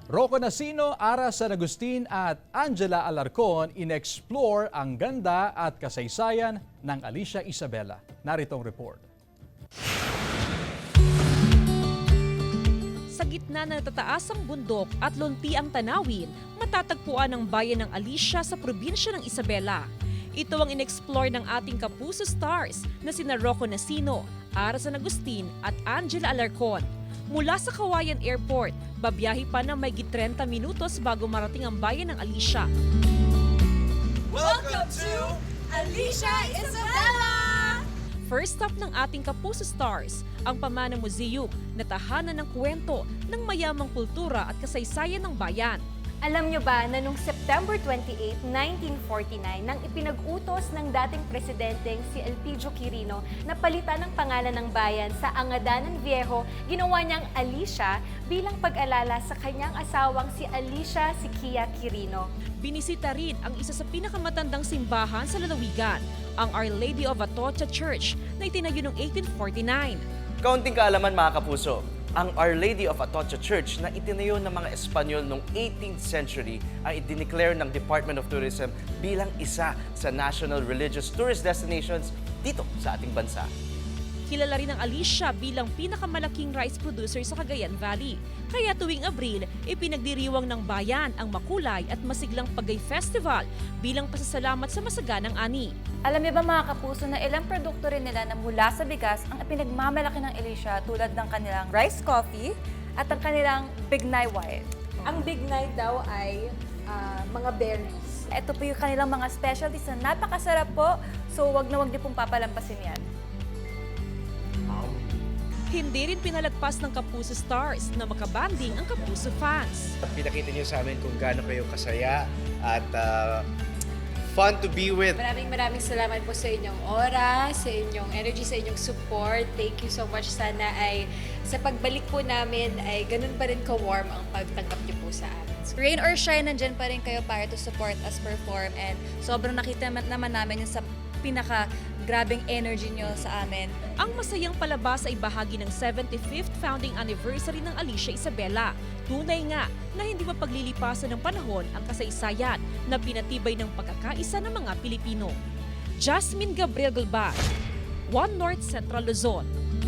Rocco Nacino, Ara San Agustin at Angela Alarcon in-explore ang ganda at kasaysayan ng Alicia Isabela. Narito ang report. Sa gitna ng natataasang bundok at lunti ang tanawin, matatagpuan ang bayan ng Alicia sa probinsya ng Isabela. Ito ang in-explore ng ating Kapuso Stars na sina Rocco Nacino, Ara San Agustin at Angela Alarcon. Mula sa Kawayan Airport, babiyahe pa ng may 30 minutos bago marating ang bayan ng Alicia. Welcome to Alicia Isabela! First stop ng ating Kapuso Stars, ang Pamana Museum na tahanan ng kwento ng mayamang kultura at kasaysayan ng bayan. Alam nyo ba na noong September 28, 1949, nang ipinag-utos ng dating presidenteng si Elpidio Quirino na palitan ang pangalan ng bayan sa Angadanan Viejo, ginawa niyang Alicia bilang pag-alala sa kanyang asawang si Alicia Siquia Quirino. Binisita rin ang isa sa pinakamatandang simbahan sa lalawigan, ang Our Lady of Atocha Church na itinayo noong 1849. Kaunting kaalaman mga kapuso, ang Our Lady of Atocha Church na itinayo ng mga Espanyol noong 18th century ay idineclare ng Department of Tourism bilang isa sa National Religious Tourist Destinations dito sa ating bansa. Kilala rin ang Alicia bilang pinakamalaking rice producer sa Cagayan Valley. Kaya tuwing Abril, ipinagdiriwang ng bayan ang makulay at masiglang Pagay Festival bilang pasasalamat sa masaganang ani. Alam niyo ba mga kapuso na ilang produkto rin nila na mula sa bigas ang pinagmamalaki ng Alicia tulad ng kanilang rice coffee at ang kanilang Bignay wine. Ang Bignay daw ay mga berries. Ito po yung kanilang mga specialties na napakasarap po, so wag na wag niyo pong papalampasin yan. Hindi rin pinalagpas ng Kapuso Stars na makabanding ang Kapuso fans. Pinakita niyo sa amin kung gaano kayo kasaya at fun to be with. Maraming salamat po sa inyong oras, sa inyong energy, sa inyong support. Thank you so much. Sana ay sa pagbalik po namin ay ganun pa rin ka-warm ang pagtanggap niyo po sa amin. Rain or shine, nandyan pa rin kayo para to support us perform and sobrang nakita naman namin yung sa pinaka-grabing energy nyo sa amin. Ang masayang palabas ay bahagi ng 75th founding anniversary ng Alicia Isabela. Tunay nga na hindi mapaglilipasan ng panahon ang kasaysayan na pinatibay ng pagkakaisa ng mga Pilipino. Jasmine Gabriel Galban, One North Central Luzon.